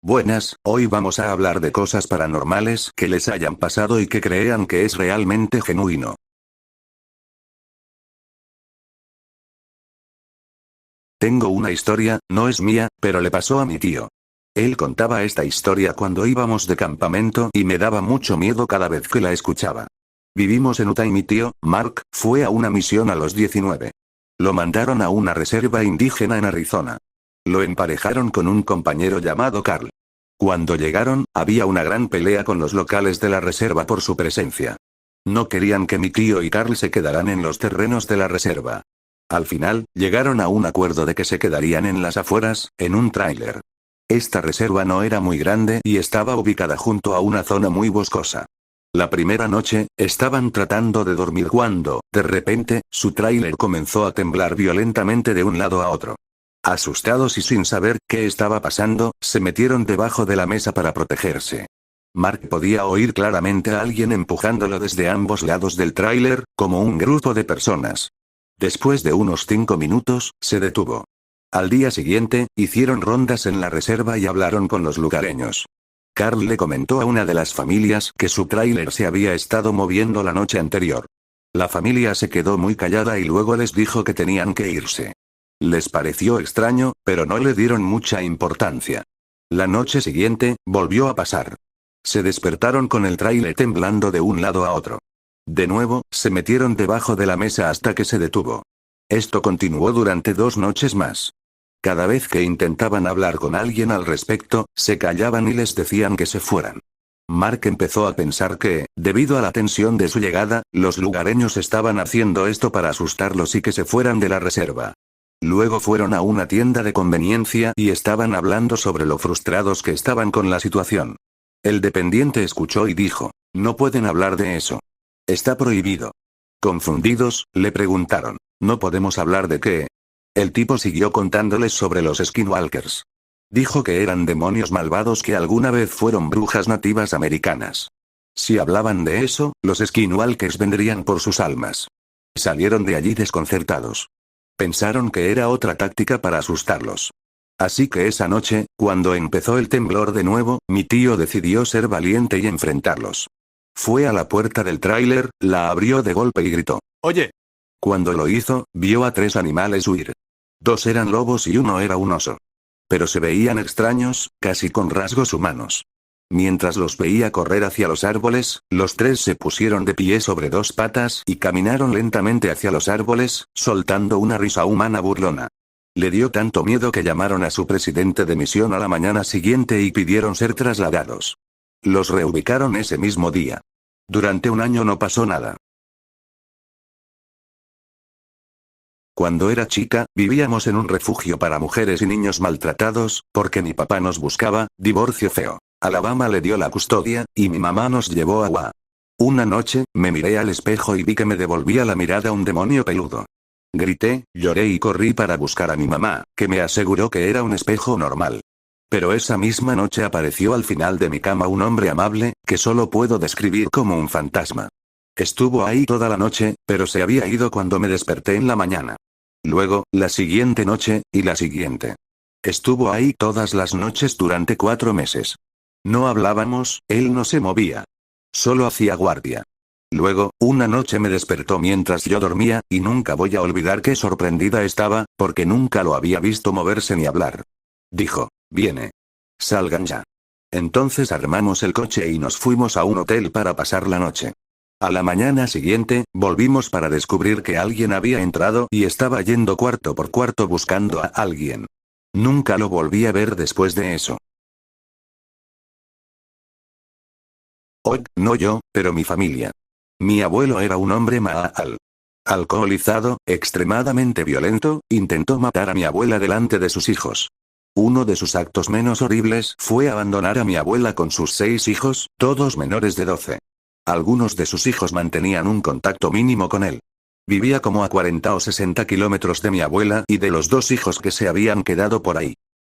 Buenas, hoy vamos a hablar de cosas paranormales que les hayan pasado y que crean que es realmente genuino. Tengo una historia, no es mía, pero le pasó a mi tío. Él contaba esta historia cuando íbamos de campamento y me daba mucho miedo cada vez que la escuchaba. Vivimos en Utah y mi tío, Mark, fue a una misión a los 19. Lo mandaron a una reserva indígena en Arizona. Lo emparejaron con un compañero llamado Carl. Cuando llegaron, había una gran pelea con los locales de la reserva por su presencia. No querían que mi tío y Carl se quedaran en los terrenos de la reserva. Al final, llegaron a un acuerdo de que se quedarían en las afueras, en un tráiler. Esta reserva no era muy grande y estaba ubicada junto a una zona muy boscosa. La primera noche, estaban tratando de dormir cuando, de repente, su tráiler comenzó a temblar violentamente de un lado a otro. Asustados y sin saber qué estaba pasando, se metieron debajo de la mesa para protegerse. Mark podía oír claramente a alguien empujándolo desde ambos lados del tráiler, como un grupo de personas. Después de unos 5 minutos, se detuvo. Al día siguiente, hicieron rondas en la reserva y hablaron con los lugareños. Carl le comentó a una de las familias que su tráiler se había estado moviendo la noche anterior. La familia se quedó muy callada y luego les dijo que tenían que irse. Les pareció extraño, pero no le dieron mucha importancia. La noche siguiente, volvió a pasar. Se despertaron con el tráiler temblando de un lado a otro. De nuevo, se metieron debajo de la mesa hasta que se detuvo. Esto continuó durante 2 noches más. Cada vez que intentaban hablar con alguien al respecto, se callaban y les decían que se fueran. Mark empezó a pensar que, debido a la tensión de su llegada, los lugareños estaban haciendo esto para asustarlos y que se fueran de la reserva. Luego fueron a una tienda de conveniencia y estaban hablando sobre lo frustrados que estaban con la situación. El dependiente escuchó y dijo, no pueden hablar de eso. Está prohibido. Confundidos, le preguntaron, ¿no podemos hablar de qué? El tipo siguió contándoles sobre los skinwalkers. Dijo que eran demonios malvados que alguna vez fueron brujas nativas americanas. Si hablaban de eso, los skinwalkers vendrían por sus almas. Salieron de allí desconcertados. Pensaron que era otra táctica para asustarlos. Así que esa noche, cuando empezó el temblor de nuevo, mi tío decidió ser valiente y enfrentarlos. Fue a la puerta del tráiler, la abrió de golpe y gritó, ¡Oye! Cuando lo hizo, vio a 3 animales huir. 2 eran lobos y 1 era un oso. Pero se veían extraños, casi con rasgos humanos. Mientras los veía correr hacia los árboles, los 3 se pusieron de pie sobre 2 patas y caminaron lentamente hacia los árboles, soltando una risa humana burlona. Le dio tanto miedo que llamaron a su presidente de misión a la mañana siguiente y pidieron ser trasladados. Los reubicaron ese mismo día. Durante un año no pasó nada. Cuando era chica, vivíamos en un refugio para mujeres y niños maltratados, porque mi papá nos buscaba, divorcio feo. Alabama le dio la custodia, y mi mamá nos llevó a Wa. Una noche, me miré al espejo y vi que me devolvía la mirada un demonio peludo. Grité, lloré y corrí para buscar a mi mamá, que me aseguró que era un espejo normal. Pero esa misma noche apareció al final de mi cama un hombre amable, que solo puedo describir como un fantasma. Estuvo ahí toda la noche, pero se había ido cuando me desperté en la mañana. Luego, la siguiente noche, y la siguiente. Estuvo ahí todas las noches durante 4 meses. No hablábamos, él no se movía. Solo hacía guardia. Luego, una noche me despertó mientras yo dormía, y nunca voy a olvidar qué sorprendida estaba, porque nunca lo había visto moverse ni hablar. Dijo, viene. Salgan ya. Entonces armamos el coche y nos fuimos a un hotel para pasar la noche. A la mañana siguiente, volvimos para descubrir que alguien había entrado y estaba yendo cuarto por cuarto buscando a alguien. Nunca lo volví a ver después de eso. Hoy, no yo, pero mi familia. Mi abuelo era un hombre alcoholizado, extremadamente violento, intentó matar a mi abuela delante de sus hijos. Uno de sus actos menos horribles fue abandonar a mi abuela con sus 6 hijos, todos menores de 12. Algunos de sus hijos mantenían un contacto mínimo con él. Vivía como a 40 o 60 kilómetros de mi abuela y de los 2 hijos que se habían quedado por ahí.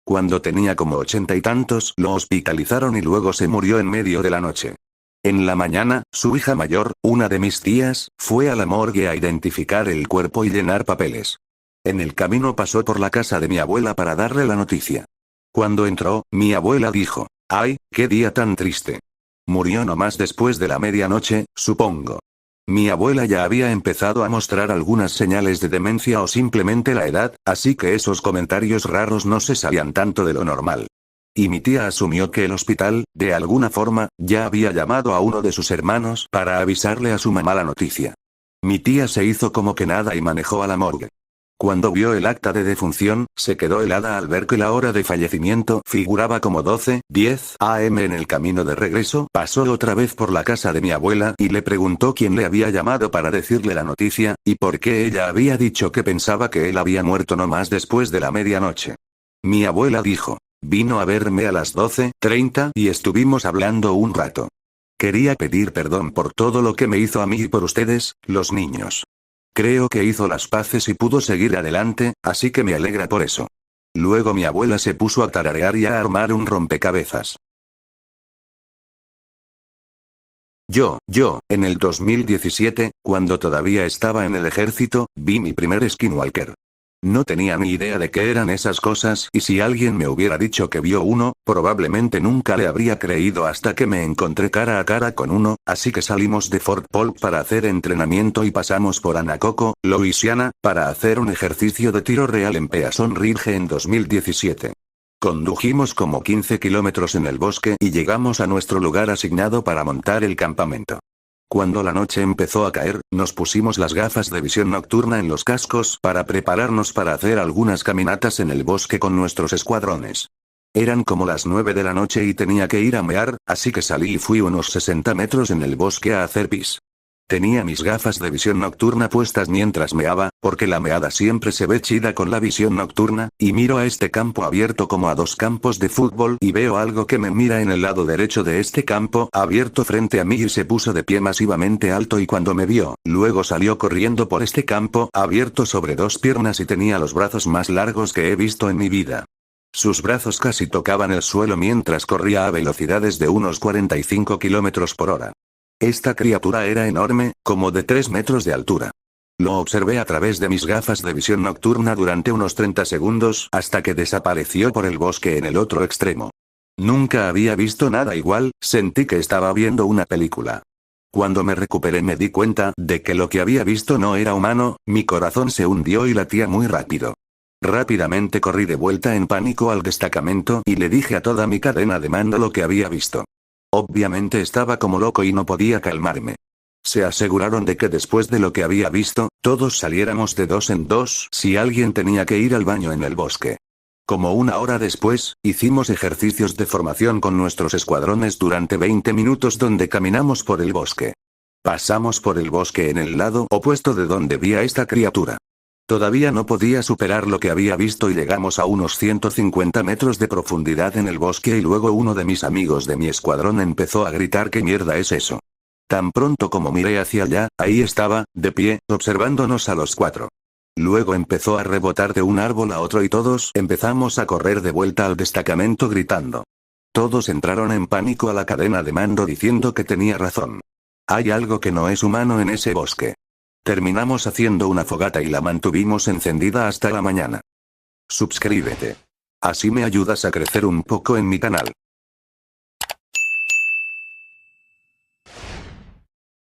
Cuando tenía como 80 y tantos, lo hospitalizaron y luego se murió en medio de la noche. En la mañana, su hija mayor, una de mis tías, fue a la morgue a identificar el cuerpo y llenar papeles. En el camino pasó por la casa de mi abuela para darle la noticia. Cuando entró, mi abuela dijo: «Ay, qué día tan triste. Murió nomás después de la medianoche, supongo». Mi abuela ya había empezado a mostrar algunas señales de demencia o simplemente la edad, así que esos comentarios raros no se salían tanto de lo normal. Y mi tía asumió que el hospital, de alguna forma, ya había llamado a uno de sus hermanos para avisarle a su mamá la noticia. Mi tía se hizo como que nada y manejó a la morgue. Cuando vio el acta de defunción, se quedó helada al ver que la hora de fallecimiento figuraba como 12:10 am. En el camino de regreso, pasó otra vez por la casa de mi abuela y le preguntó quién le había llamado para decirle la noticia, y por qué ella había dicho que pensaba que él había muerto no más después de la medianoche. Mi abuela dijo: «Vino a verme a las 12:30 y estuvimos hablando un rato. Quería pedir perdón por todo lo que me hizo a mí y por ustedes, los niños. Creo que hizo las paces y pudo seguir adelante, así que me alegra por eso». Luego mi abuela se puso a tararear y a armar un rompecabezas. En el 2017, cuando todavía estaba en el ejército, vi mi primer Skinwalker. No tenía ni idea de qué eran esas cosas y si alguien me hubiera dicho que vio uno, probablemente nunca le habría creído hasta que me encontré cara a cara con uno, así que salimos de Fort Polk para hacer entrenamiento y pasamos por Anacoco, Louisiana, para hacer un ejercicio de tiro real en Pearson Ridge en 2017. Condujimos como 15 kilómetros en el bosque y llegamos a nuestro lugar asignado para montar el campamento. Cuando la noche empezó a caer, nos pusimos las gafas de visión nocturna en los cascos para prepararnos para hacer algunas caminatas en el bosque con nuestros escuadrones. Eran como las 9 de la noche y tenía que ir a mear, así que salí y fui unos 60 metros en el bosque a hacer pis. Tenía mis gafas de visión nocturna puestas mientras meaba, porque la meada siempre se ve chida con la visión nocturna, y miro a este campo abierto como a dos campos de fútbol y veo algo que me mira en el lado derecho de este campo abierto frente a mí y se puso de pie masivamente alto y cuando me vio, luego salió corriendo por este campo abierto sobre dos piernas y tenía los brazos más largos que he visto en mi vida. Sus brazos casi tocaban el suelo mientras corría a velocidades de unos 45 kilómetros por hora. Esta criatura era enorme, como de 3 metros de altura. Lo observé a través de mis gafas de visión nocturna durante unos 30 segundos hasta que desapareció por el bosque en el otro extremo. Nunca había visto nada igual, sentí que estaba viendo una película. Cuando me recuperé me di cuenta de que lo que había visto no era humano, mi corazón se hundió y latía muy rápido. Rápidamente corrí de vuelta en pánico al destacamento y le dije a toda mi cadena de mando lo que había visto. Obviamente estaba como loco y no podía calmarme. Se aseguraron de que después de lo que había visto, todos saliéramos de dos en dos si alguien tenía que ir al baño en el bosque. Como una hora después, hicimos ejercicios de formación con nuestros escuadrones durante 20 minutos donde caminamos por el bosque. Pasamos por el bosque en el lado opuesto de donde vi a esta criatura. Todavía no podía superar lo que había visto y llegamos a unos 150 metros de profundidad en el bosque y luego uno de mis amigos de mi escuadrón empezó a gritar ¿qué mierda es eso? Tan pronto como miré hacia allá, ahí estaba, de pie, observándonos a los cuatro. Luego empezó a rebotar de un árbol a otro y todos empezamos a correr de vuelta al destacamento gritando. Todos entraron en pánico a la cadena de mando diciendo que tenía razón. Hay algo que no es humano en ese bosque. Terminamos haciendo una fogata y la mantuvimos encendida hasta la mañana. Suscríbete. Así me ayudas a crecer un poco en mi canal.